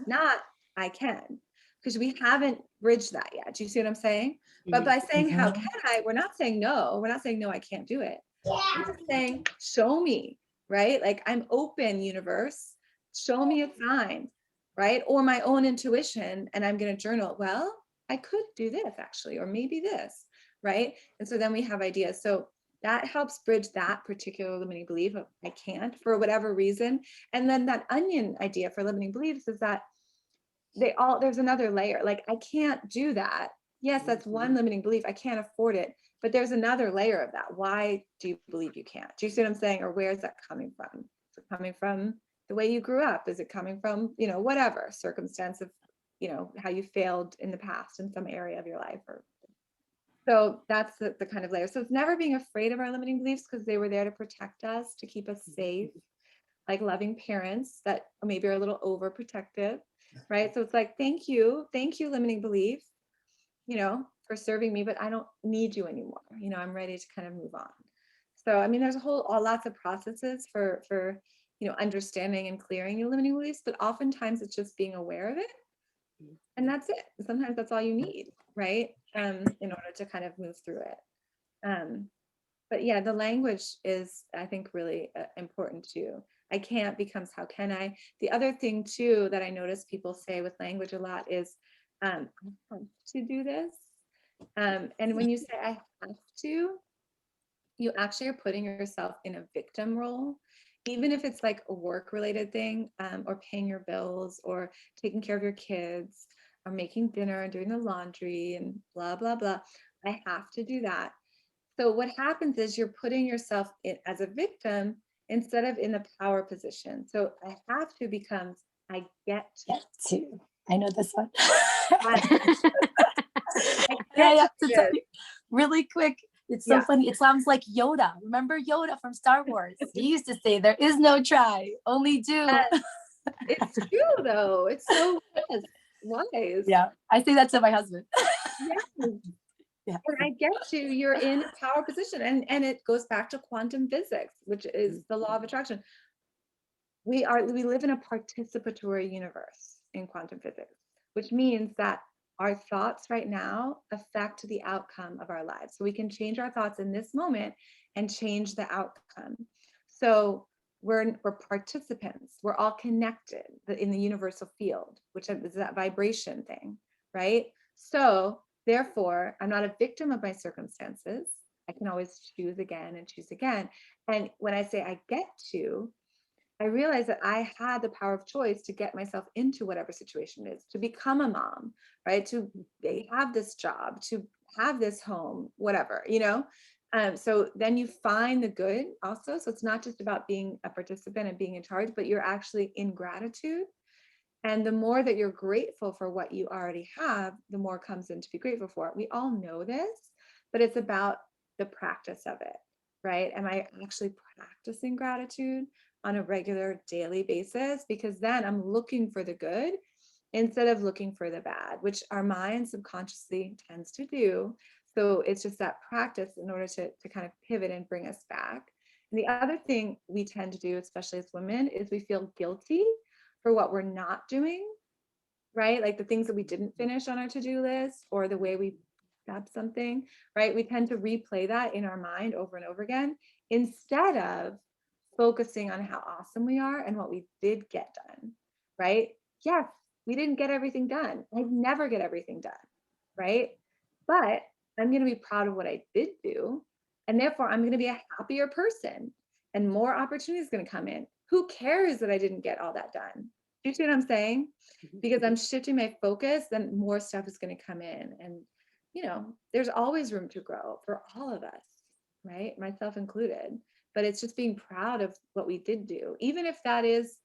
B: Not I can, because we haven't bridged that yet. Do you see what I'm saying? But by saying, how can I, we're not saying no. We're not saying, no, I can't do it. We're just saying, show me, right? Like, I'm open, universe. Show me a sign, right? Or my own intuition, and I'm going to journal. Well, I could do this actually, or maybe this, right? And so then we have ideas. So that helps bridge that particular limiting belief of I can't for whatever reason. And then that onion idea for limiting beliefs is that there's another layer. Like, I can't do that. Yes, that's one limiting belief. I can't afford it. But there's another layer of that. Why do you believe you can't? Do you see what I'm saying? Or where is that coming from? Is it coming from the way you grew up? Is it coming from, whatever circumstance of, how you failed in the past in some area of your life? Or so that's the kind of layer. So it's never being afraid of our limiting beliefs, because they were there to protect us, to keep us safe, like loving parents that maybe are a little overprotective, right? So it's like, thank you, limiting belief, for serving me, but I don't need you anymore. I'm ready to kind of move on. So, I mean, there's lots of processes for, understanding and clearing your limiting beliefs, but oftentimes it's just being aware of it. And that's it. Sometimes that's all you need, right? In order to kind of move through it. But yeah, the language is, I think, really important too. I can't becomes how can I? The other thing too that I notice people say with language a lot is, I have to do this. And when you say I have to, you actually are putting yourself in a victim role, even if it's like a work related thing, or paying your bills, or taking care of your kids, or making dinner and doing the laundry and blah, blah, blah. I have to do that. So what happens is you're putting yourself in as a victim instead of in the power position. So I have to becomes I get
D: to. I know this one.
B: I
D: I
B: get
D: have to
B: to
D: tell you really quick. It's so
B: Yeah.
D: funny. It sounds like Yoda. Remember Yoda from Star Wars? He used to say, "There is no try, only do."
B: Yes. It's true though. It's so wise.
D: Yeah, I say that to my husband.
B: Yes.
D: Yeah.
B: And I get to, you're in a power position, and it goes back to quantum physics, which is the law of attraction. We live in a participatory universe in quantum physics, which means that our thoughts right now affect the outcome of our lives. So we can change our thoughts in this moment and change the outcome. So we're participants. We're all connected in the universal field, which is that vibration thing, right? So therefore, I'm not a victim of my circumstances. I can always choose again and choose again. And when I say I get to, I realized that I had the power of choice to get myself into whatever situation it is, to become a mom, right? To have this job, to have this home, whatever, you know? So then you find the good also. So it's not just about being a participant and being in charge, but you're actually in gratitude. And the more that you're grateful for what you already have, the more comes in to be grateful for. We all know this, but it's about the practice of it, right? Am I actually practicing gratitude on a regular daily basis? Because then I'm looking for the good instead of looking for the bad, which our mind subconsciously tends to do. So it's just that practice in order to kind of pivot and bring us back. And the other thing we tend to do, especially as women, is we feel guilty for what we're not doing, right? Like the things that we didn't finish on our to-do list or the way we got something, right? We tend to replay that in our mind over and over again instead of focusing on how awesome we are and what we did get done, right? Yes, we didn't get everything done. I never get everything done, right? But I'm going to be proud of what I did do. And therefore, I'm going to be a happier person and more opportunities going to come in. Who cares that I didn't get all that done? Do you see what I'm saying? Because I'm shifting my focus, then more stuff is going to come in. And, you know, there's always room to grow for all of us, right? Myself included. But it's just being proud of what we did do, even if that is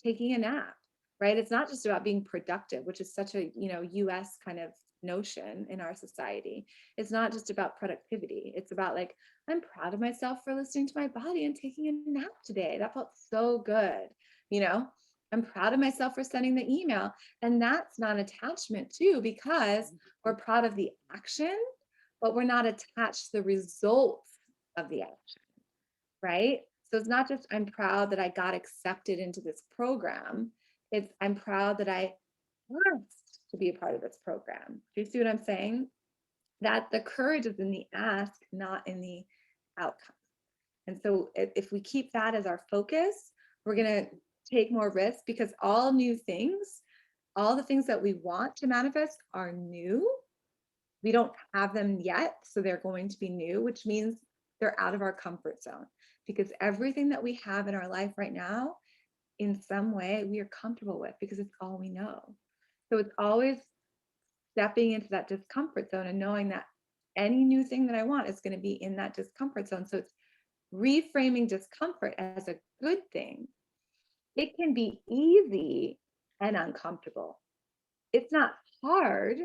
B: taking a nap, right? It's not just about being productive, which is such a, you know, US kind of notion in our society. It's not just about productivity. It's about like, I'm proud of myself for listening to my body and taking a nap today. That felt so good. You know, I'm proud of myself for sending the email. And that's not attachment too, because we're proud of the action, but we're not attached to the results of the action, right? So it's not just I'm proud that I got accepted into this program. It's I'm proud that I asked to be a part of this program. Do you see what I'm saying? That the courage is in the ask, not in the outcome. And so if we keep that as our focus, we're going to take more risks because all new things, all the things that we want to manifest are new. We don't have them yet, so they're going to be new, which means they're out of our comfort zone because everything that we have in our life right now, in some way, we are comfortable with because it's all we know. So it's always stepping into that discomfort zone and knowing that any new thing that I want is going to be in that discomfort zone. So it's reframing discomfort as a good thing. It can be easy and uncomfortable. It's not hard,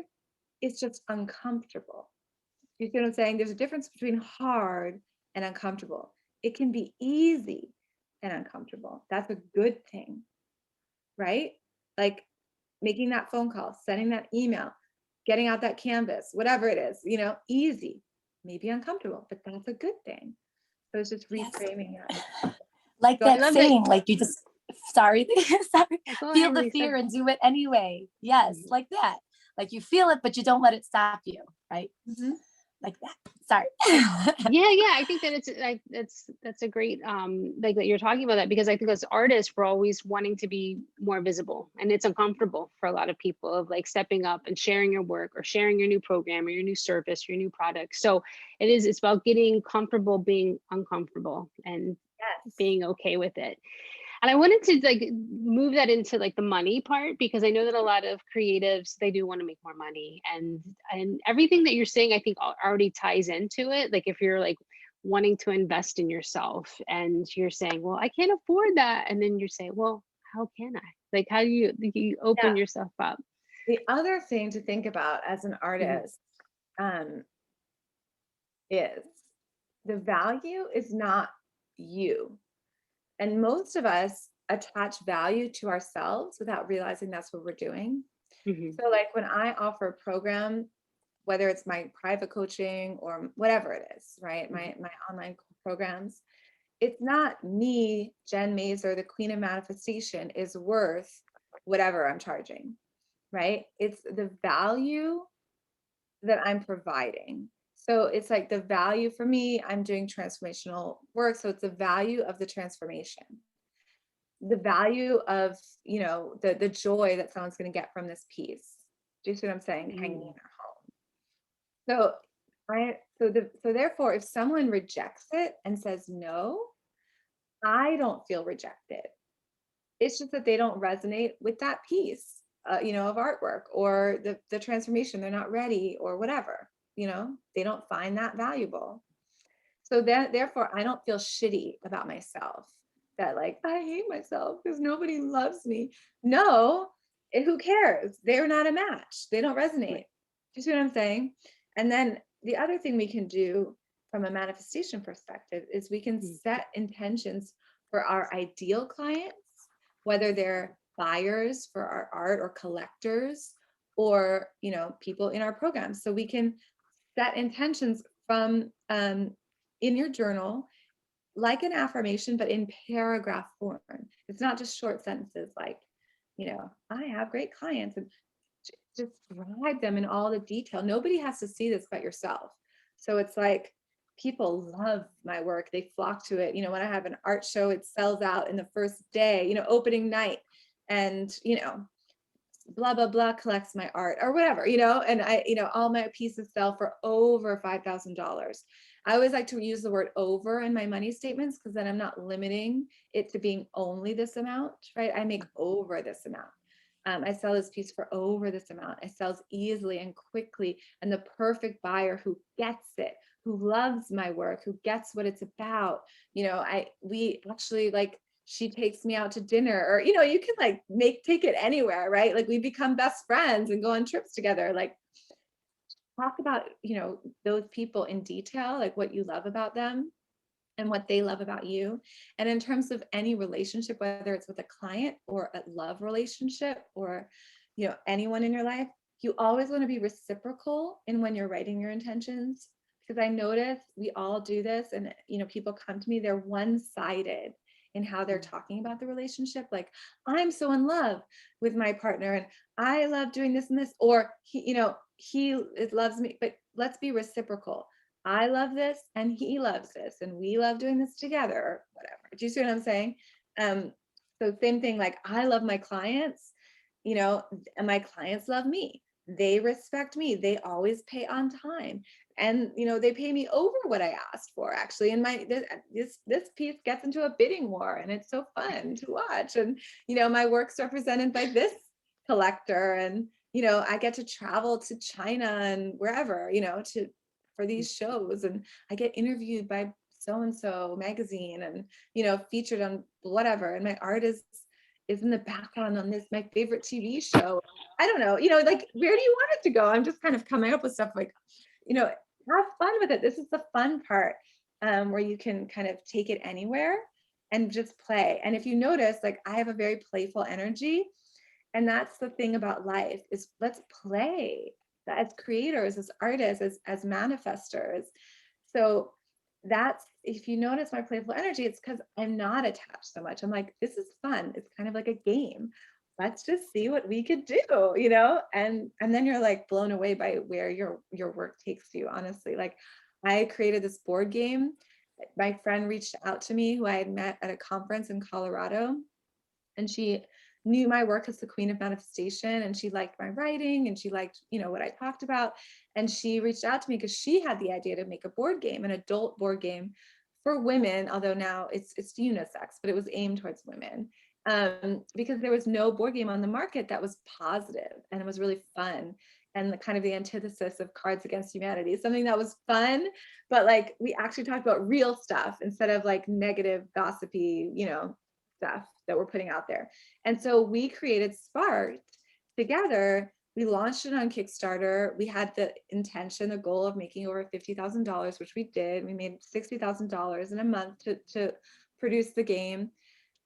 B: it's just uncomfortable. You see what I'm saying? There's a difference between hard and uncomfortable. It can be easy and uncomfortable. That's a good thing, right? Like making that phone call, sending that email, getting out that canvas, whatever it is, you know, easy, maybe uncomfortable, but that's a good thing. So it's just reframing that.
D: Like
B: So
A: I
D: that
A: love
D: saying, like you just, sorry, sorry,
A: Go
D: feel
A: ahead,
D: the
A: Lisa.
D: fear and do it anyway. Yes, like that. Like you feel it, but you don't let it stop you, right?
B: Mhm.
D: Like that. Sorry.
A: Yeah, I think that it's like that's a great like that you're talking about that, because I think as artists we're always wanting to be more visible, and it's uncomfortable for a lot of people of like stepping up and sharing your work or sharing your new program or your new service, your new product. So it's about getting comfortable being uncomfortable and
B: Yes.
A: being okay with it. And I wanted to like move that into like the money part, because I know that a lot of creatives, they do want to make more money, and everything that you're saying I think already ties into it. Like if you're like wanting to invest in yourself and you're saying, well, I can't afford that, and then you're saying, well, how can I, like how do you open
B: Yeah.
A: yourself up?
B: The other thing to think about as an artist um, is the value is not you. And most of us attach value to ourselves without realizing that's what we're doing.
A: Hmm.
B: So, like when I offer a program, whether it's my private coaching or whatever it is, right? My online programs, it's not me, Jen Mazer, the queen of manifestation, is worth whatever I'm charging, right? It's the value that I'm providing. So it's like the value for me, I'm doing transformational work. So it's the value of the transformation, the value of, you know, the joy that someone's going to get from this piece. Do you see what I'm saying? Hanging in their home. So therefore, if someone rejects it and says no, I don't feel rejected. It's just that they don't resonate with that piece, you know, of artwork, or the transformation. They're not ready, or whatever, you know, they don't find that valuable. So that, therefore, I don't feel shitty about myself, that like, I hate myself because nobody loves me. No, who cares? They're not a match. They don't resonate. Do you see what I'm saying? And then the other thing we can do from a manifestation perspective is we can set intentions for our ideal clients, whether they're buyers for our art or collectors, or, you know, people in our programs. So we can set intentions from in your journal, like an affirmation, but in paragraph form. It's not just short sentences like, you know, I have great clients, and just describe them in all the detail. Nobody has to see this but yourself. So it's like, people love my work. They flock to it. You know, when I have an art show, it sells out in the first day, you know, opening night. And, you know, blah, blah, blah collects my art or whatever, you know, and I, you know, all my pieces sell for over $5,000. I always like to use the word over in my money statements, because then I'm not limiting it to being only this amount, right? I make over this amount. I sell this piece for over this amount. It sells easily and quickly. And the perfect buyer who gets it, who loves my work, who gets what it's about. You know, we actually, like, she takes me out to dinner, or, you know, you can like take it anywhere, right? Like, we become best friends and go on trips together. Like, talk about, you know, those people in detail, like what you love about them and what they love about you. And in terms of any relationship, whether it's with a client or a love relationship, or, you know, anyone in your life, you always want to be reciprocal in when you're writing your intentions. Because I notice we all do this, and, you know, people come to me, they're one-sided in how they're talking about the relationship. Like, I'm so in love with my partner, and I love doing this and this, or he, you know, it loves me. But let's be reciprocal. I love this and he loves this, and we love doing this together, or whatever. Do you see what I'm saying? So same thing, like, I love my clients, you know, and my clients love me. They respect me. They always pay on time. And, you know, they pay me over what I asked for, actually. And this piece gets into a bidding war, and it's so fun to watch. And, you know, my work's represented by this collector, and, you know, I get to travel to China and wherever, you know, for these shows, and I get interviewed by so and so magazine, and, you know, featured on whatever, and my art is in the background on this, my favorite TV show. I don't know, you know, like, where do you want it to go? I'm just kind of coming up with stuff, like, you know, have fun with it. This is the fun part, where you can kind of take it anywhere and just play. And if you notice, like, I have a very playful energy, and that's the thing about life, is let's play as creators, as artists, as manifestors. So that's, if you notice my playful energy, it's because I'm not attached so much. I'm like, this is fun. It's kind of like a game. Let's just see what we could do, you know? And then you're like blown away by where your work takes you, honestly. Like, I created this board game. My friend reached out to me, who I had met at a conference in Colorado, and she knew my work as the queen of manifestation, and she liked my writing, and she liked, you know, what I talked about. And she reached out to me because she had the idea to make a board game, an adult board game for women, although now it's unisex, but it was aimed towards women, because there was no board game on the market that was positive, and it was really fun, and the kind of the antithesis of Cards Against Humanity, something that was fun, but like, we actually talked about real stuff instead of like negative, gossipy, you know, stuff that we're putting out there. And so we created Sparked together. We launched it on Kickstarter. We had the intention, the goal of making over $50,000, which we did. We made $60,000 in a month to produce the game.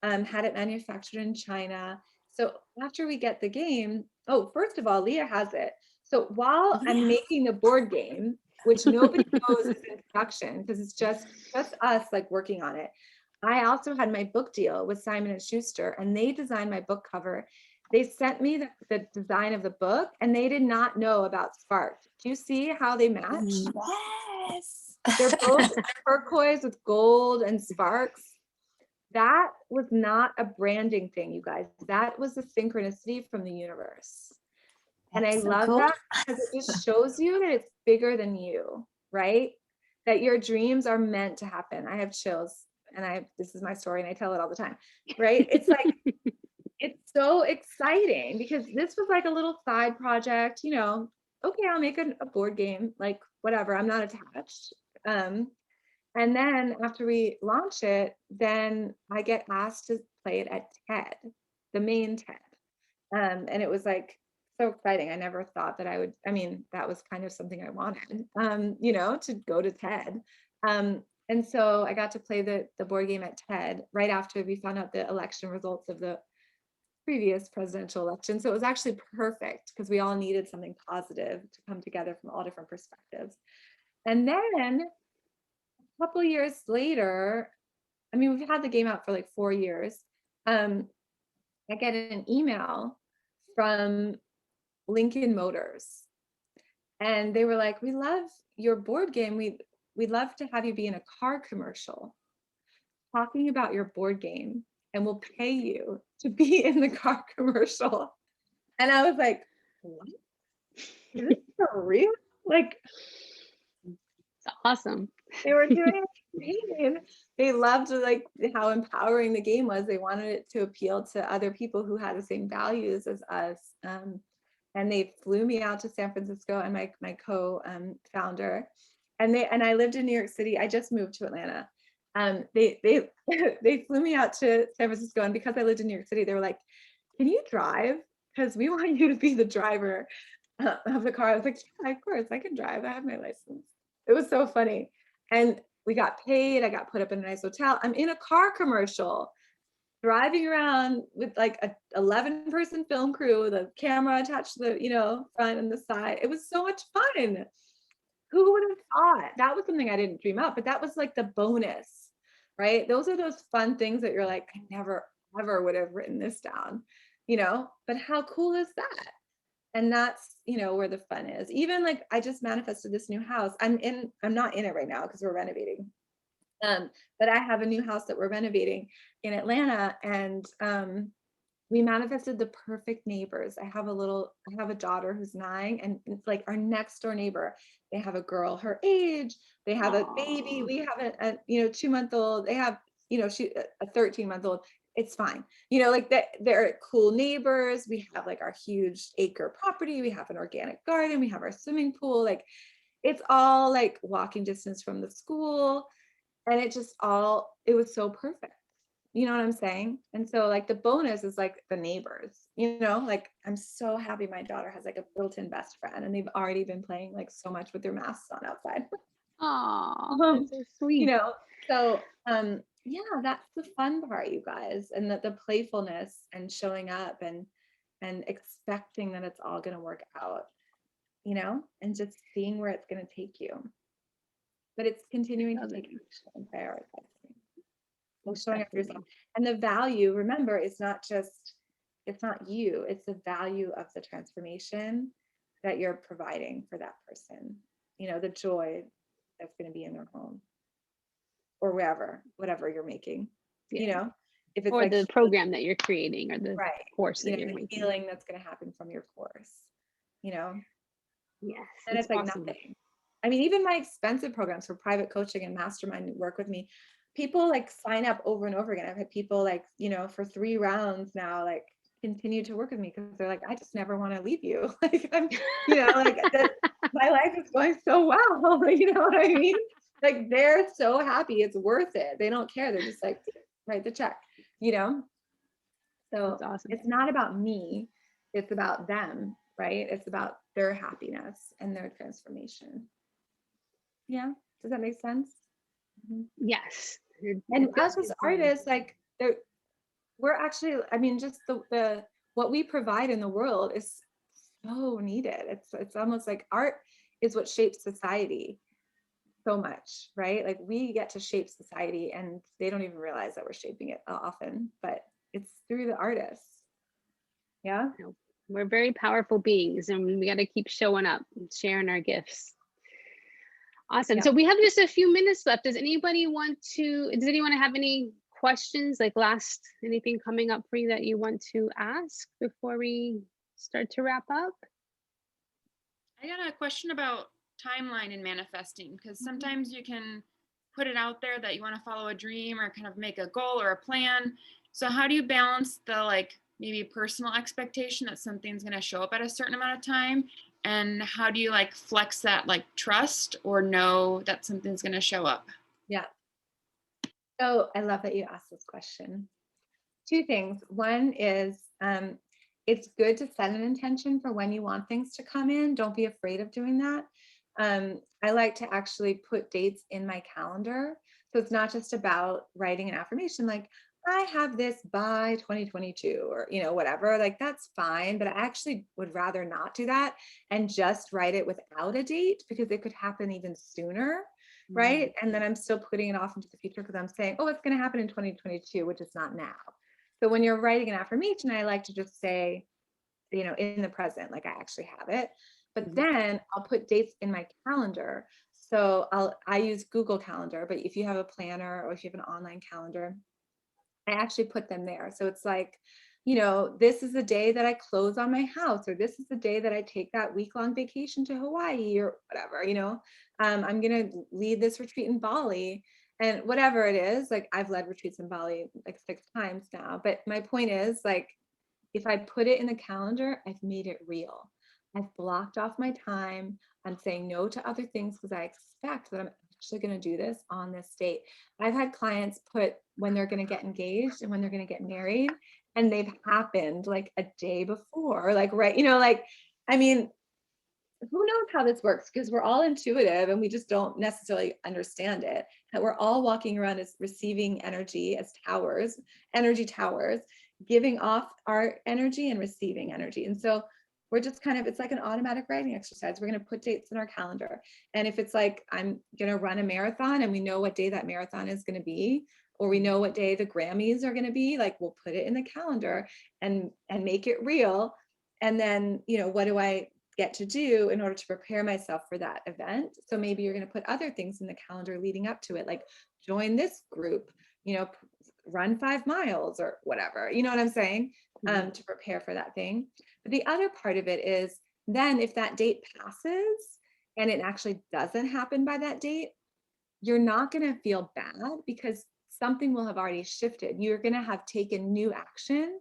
B: Had it manufactured in China. So after we get the game, oh, first of all, Leah has it. So while I'm making the board game, which nobody knows is in production, because it's just us like working on it, I also had my book deal with Simon & Schuster, and they designed my book cover. They sent me the design of the book, and they did not know about Sparked. Do you see how they match?
D: Yes.
B: They're both turquoise with gold and sparks. That was not a branding thing, you guys. That was a synchronicity from the universe. And I love that, because it just shows you that it's bigger than you, right? That your dreams are meant to happen. I have chills, and this is my story, and I tell it all the time, right? It's like, so exciting because this was like a little side project, you know, okay, I'll make a board game, like whatever, I'm not attached. And then after we launch it, then I get asked to play it at TED, the main TED. And it was like so exciting. I never thought that I would, I mean, that was kind of something I wanted, you know, to go to TED. And so I got to play the board game at TED right after we found out the election results of the previous presidential election. So it was actually perfect because we all needed something positive to come together from all different perspectives. And then a couple years later, I mean, we've had the game out for like 4 years. I get an email from Lincoln Motors, and they were like, "We love your board game. We'd love to have you be in a car commercial talking about your board game, and we'll pay you to be in the car commercial." And I was like, "What? Is this for real?" Like,
A: It's awesome.
B: they were doing it. They loved like how empowering the game was. They wanted it to appeal to other people who had the same values as us. And they flew me out to San Francisco and my co-founder. And I lived in New York City. I just moved to Atlanta. They they flew me out to San Francisco, and because I lived in New York City, they were like, "Can you drive? Because we want you to be the driver of the car." I was like, "Yeah, of course, I can drive. I have my license." It was so funny. And we got paid. I got put up in a nice hotel. I'm in a car commercial, driving around with like a 11-person film crew with a camera attached to the, you know, front and the side. It was so much fun. Who would have thought? That was something I didn't dream up, but that was like the bonus, right? Those are those fun things that you're like, I never ever would have written this down, you know, but how cool is that? And that's, you know, where the fun is. Even like I just manifested this new house. I'm not in it right now because we're renovating. But I have a new house that we're renovating in Atlanta, and we manifested the perfect neighbors. I have a daughter who's 9, and it's like our next door neighbor. They have a girl her age. They have a baby. We have a 2-month-old. They have, you know, a 13-month-old. It's fine. You know, like they're cool neighbors. We have like our huge acre property. We have an organic garden. We have our swimming pool. Like it's all like walking distance from the school. And it was so perfect. You know what I'm saying? And so like the bonus is like the neighbors, you know, like I'm so happy my daughter has like a built-in best friend, and they've already been playing like so much with their masks on outside.
A: Oh, that's so
B: You
A: sweet.
B: know, so yeah, that's the fun part, you guys, and the playfulness and showing up and expecting that it's all going to work out, you know, and just seeing where it's going to take you. But it's continuing to take action and prioritizing.
A: Most
B: Showing up for yourself.
A: definitely.
B: And the value, remember, it's not you, it's the value of the transformation that you're providing for that person. You know, the joy that's going to be in their home or wherever, whatever you're making, you
A: Yeah.
B: know, if it's
A: Or
B: like
A: the program that you're creating, or the
B: right,
A: course
B: you
A: that
B: know,
A: you're
B: the
A: making.
B: healing that's going to happen from your course, you know,
A: Yes,
B: and
A: it's
B: it's like
A: awesome.
B: nothing. I mean, even my expensive programs for private coaching and mastermind work with me, people like sign up over and over again. I've had people like, you know, for 3 rounds now, like continue to work with me because they're like, I just never want to leave you. Like I'm, you know, like that my life is going so well. You know what I mean? Like they're so happy, it's worth it. They don't care. They're just like, write the check, you know? So
A: That's awesome.
B: it's not about me, it's about them, right? It's about their happiness and their transformation. Yeah, does that make sense? Mhm.
A: Yes.
B: And
A: It
B: us
A: definitely
B: as
A: does.
B: artists, like we're actually, I mean, just the what we provide in the world is so needed. It's almost like art is what shapes society so much, right? Like we get to shape society, and they don't even realize that we're shaping it often, but it's through the artists. Yeah.
A: We're very powerful beings, and we got to keep showing up and sharing our gifts. Awesome.
B: Yeah.
A: So we have just a few minutes left. Does anyone have any questions, like anything coming up for you that you want to ask before we start to wrap up?
E: I got a question about timeline and manifesting, because sometimes you can put it out there that you want to follow a dream or kind of make a goal or a plan. So how do you balance the like maybe a personal expectation that something's going to show up at a certain amount of time? And how do you like flex that like trust or know that something's going to show up?
B: Yeah. So I love that you asked this question. Two things. One is it's good to set an intention for when you want things to come in. Don't be afraid of doing that. I like to actually put dates in my calendar. So it's not just about writing an affirmation like, I have this by 2022 or, whatever, like that's fine. But I actually would rather not do that and just write it without a date because it could happen even sooner. Right. And then I'm still putting it off into the future because I'm saying, oh, it's going to happen in 2022, which is not now. So when you're writing an affirmation, I like to just say, in the present, like I actually have it. But then I'll put dates in my calendar. So I use Google Calendar, but if you have a planner or if you have an online calendar, I actually put them there. So it's like, this is the day that I close on my house, or this is the day that I take that week-long vacation to Hawaii or whatever, I'm going to lead this retreat in Bali and whatever it is. Like I've led retreats in Bali like 6 times now, but my point is like, if I put it in the calendar, I've made it real. I've blocked off my time. I'm saying no to other things because I expect that I'm actually going to do this on this date. I've had clients put when they're going to get engaged and when they're going to get married, and they've happened like a day before, like, right, I mean, who knows how this works because we're all intuitive and we just don't necessarily understand it. And we're all walking around as receiving energy as towers, energy towers, giving off our energy and receiving energy. And so we're just it's like an automatic writing exercise. We're going to put dates in our calendar. And if it's like, I'm going to run a marathon and we know what day that marathon is going to be, or we know what day the Grammys are going to be, like we'll put it in the calendar and make it real. And then, what do I get to do in order to prepare myself for that event? So maybe you're going to put other things in the calendar leading up to it, like join this group, run 5 miles or whatever, you know what I'm saying, to prepare for that thing. But the other part of it is then if that date passes and it actually doesn't happen by that date, you're not going to feel bad because something will have already shifted. You're going to have taken new action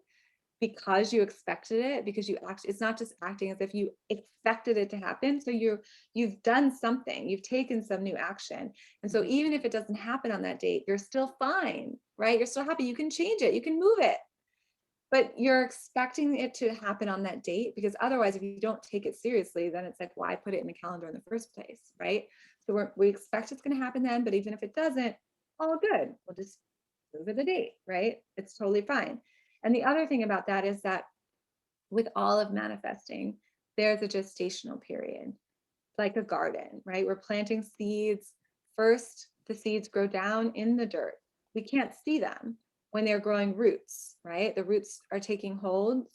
B: because you expected it, because it's not just acting as if you expected it to happen. So you've done something, you've taken some new action. And so even if it doesn't happen on that date, you're still fine, right? You're still happy. You can change it, you can move it, but you're expecting it to happen on that date because otherwise, if you don't take it seriously, then it's like, why put it in the calendar in the first place, right? So we expect it's going to happen then, but even if it doesn't, all good. We'll just move the date, right? It's totally fine. And the other thing about that is that with all of manifesting, there's a gestational period. It's like a garden, right? We're planting seeds. First, the seeds grow down in the dirt. We can't see them when they're growing roots, right? The roots are taking hold,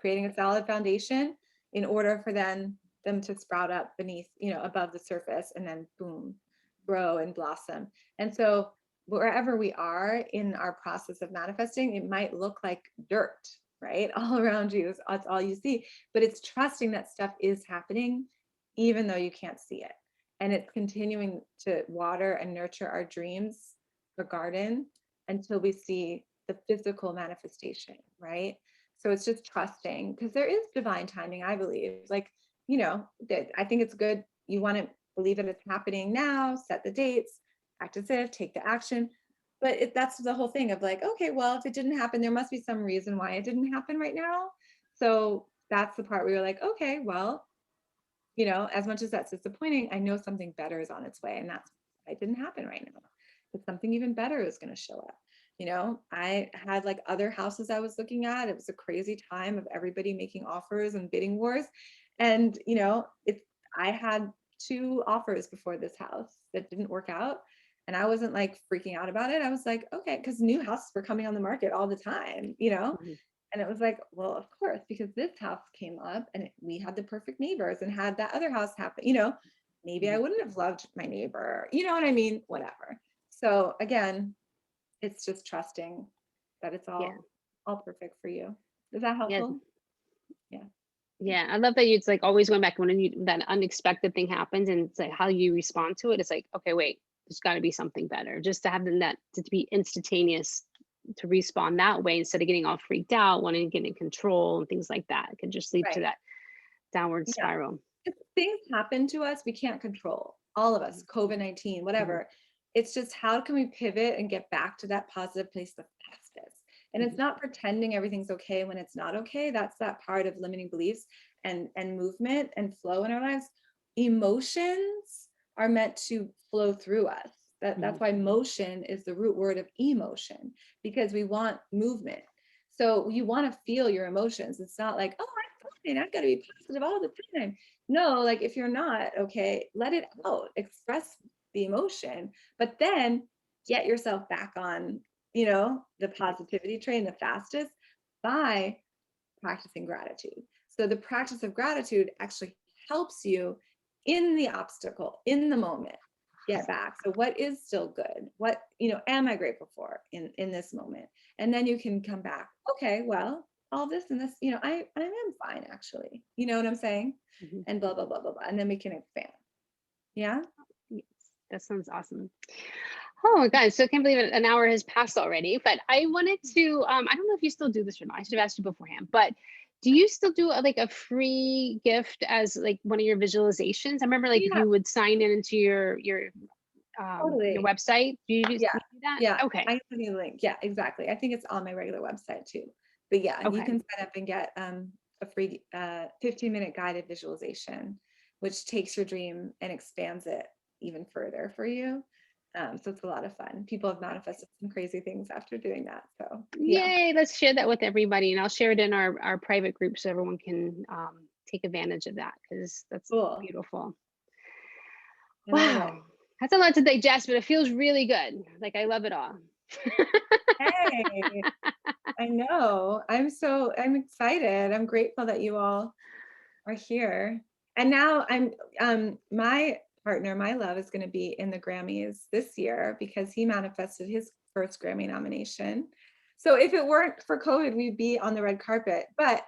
B: creating a solid foundation in order for them to sprout up beneath, above the surface and then boom, grow and blossom. And so wherever we are in our process of manifesting, it might look like dirt, right? All around you, that's all you see, but it's trusting that stuff is happening, even though you can't see it. And it's continuing to water and nurture our dreams, the garden, until we see the physical manifestation, right? So it's just trusting because there is divine timing, I believe. Like, that I think it's good. You want to believe that it's happening now, set the dates, act as if, take the action. But that's the whole thing of like, okay, well, if it didn't happen, there must be some reason why it didn't happen right now. So that's the part where you're like, okay, well, as much as that's disappointing, I know something better is on its way. And that's why it didn't happen right now. But something even better is going to show up. I had like other houses I was looking at. It was a crazy time of everybody making offers and bidding wars. And, I had 2 offers before this house that didn't work out. And I wasn't like freaking out about it. I was like, okay, because new houses were coming on the market all the time, And it was like, well, of course, because this house came up and we had the perfect neighbors and had that other house happen, maybe I wouldn't have loved my neighbor, you know what I mean? Whatever. So again, it's just trusting that it's all perfect for you. Is that helpful?
A: Yeah, I love that it's like always going back when that unexpected thing happens and it's like how you respond to it. It's like, okay, wait, there's got to be something better. Just to have that to be instantaneous to respond that way instead of getting all freaked out, wanting to get in control and things like that. It can just lead to
B: Right.
A: that downward
B: Yeah.
A: spiral.
B: If things happen to us, we can't control, all of us, COVID-19, whatever. It's just how can we pivot and get back to that positive place the fastest? And it's not pretending everything's okay when it's not okay. That's that part of limiting beliefs and movement and flow in our lives. Emotions are meant to flow through us. That's why motion is the root word of emotion, because we want movement. So you want to feel your emotions. It's not like, oh, I'm fine, I've got to be positive all the time. No, like if you're not okay, let it out, express the emotion, but then get yourself back on, the positivity train the fastest by practicing gratitude. So the practice of gratitude actually helps you in the obstacle, in the moment, get back. So what is still good? What, am I grateful for in this moment? And then you can come back, okay, well, all this and this, I am fine actually. You know what I'm saying? And blah, blah, blah, blah, blah. And then we can expand. Yeah.
A: Yes, that sounds awesome. Oh my God, so I can't believe it, an hour has passed already, but I wanted to, I don't know if you still do this or not. I should have asked you beforehand, but do you still do like a free gift as like one of your visualizations? I remember like if
B: Yeah.
A: you would sign in into your
B: Totally.
A: website. Do you do
B: Yeah.
A: that?
B: Yeah.
A: Okay.
B: I can send you the link. Yeah, exactly. I think it's on my regular website too. But yeah, you
A: Okay.
B: can sign up and get a free 15-minute guided visualization, which takes your dream and expands it even further for you. So it's a lot of fun. People have manifested some crazy things after doing that. So yeah.
A: Yay, let's share that with everybody. And I'll share it in our private group so everyone can take advantage of that, because that's
B: Cool.
A: beautiful.
B: I love it.
A: Wow. That's a lot to digest, but it feels really good. Like I love it all.
B: Hey, I know. I'm excited. I'm grateful that you all are here. And now my partner, my love, is going to be in the Grammys this year because he manifested his first Grammy nomination. So if it weren't for COVID, we'd be on the red carpet, but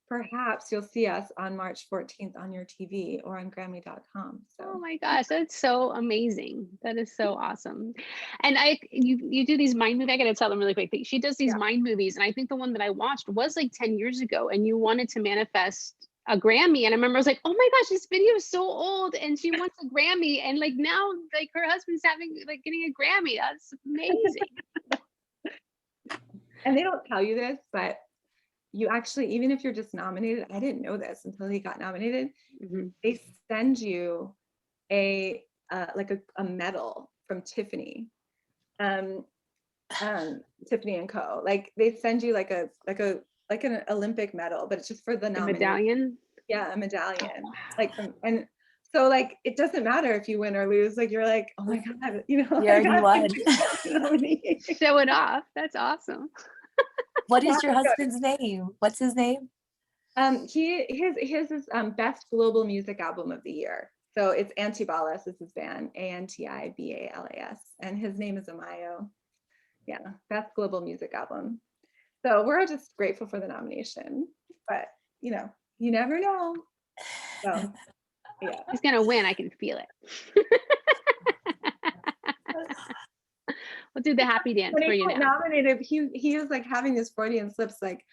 B: perhaps you'll see us on March 14th on your TV or on Grammy.com.
A: Oh
B: So
A: my gosh, that's so amazing. That is so awesome. And you do these mind movies. I gotta tell them really quick. She does these
B: Yeah.
A: mind movies, and I think the one that I watched was like 10 years ago, and you wanted to manifest a Grammy. And I remember I was like, oh my gosh, this video is so old, and she wants a Grammy. And like now, like her husband's getting a Grammy. That's amazing.
B: and they don't tell you this, but you actually, even if you're just nominated, I didn't know this until he got nominated. They send you a medal from Tiffany, Tiffany and Co. Like they send you like an Olympic medal, but it's just for the
A: The
B: nomination.
A: medallion.
B: Yeah, a medallion. And so like it doesn't matter if you win or lose. Like you're like, oh my God,
D: You already won.
A: Show it off. That's awesome.
D: What is your husband's name? What's his name?
B: His is best global music album of the year. So it's Antibalas is his band, Antibalas, and his name is Amayo. Yeah, best global music album. So we're just grateful for the nomination, but you never know. So yeah,
A: He's gonna win. I can feel it. We'll do the happy dance
B: when
A: for
B: he
A: you
B: got
A: now.
B: nominated, he was like having this Freudian slips, like,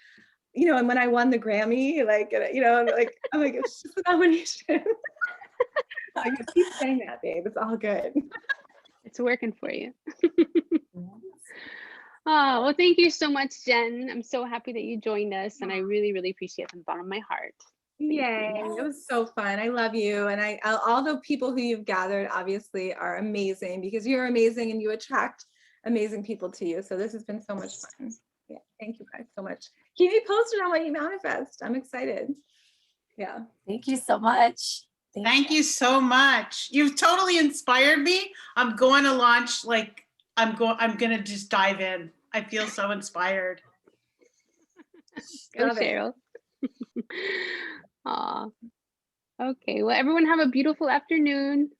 B: and when I won the Grammy, like, like I'm like, it's just a nomination. Like, keep saying that, babe. It's all good.
A: It's working for you. Oh, well, thank you so much, Jen. I'm so happy that you joined us, and I really, really appreciate it from the bottom of my heart.
B: Yay, it was so fun. I love you. And all the people who you've gathered obviously are amazing because you're amazing and you attract amazing people to you. So this has been so much fun. Yeah, thank you guys so much. Keep me posted on what you manifest. I'm excited. Yeah.
D: Thank you so much.
C: Thank you so much. You've totally inspired me. I'm going to launch, I'm going to just dive in. I feel so inspired.
A: Go, Cheryl. Aw. Okay, well, everyone have a beautiful afternoon.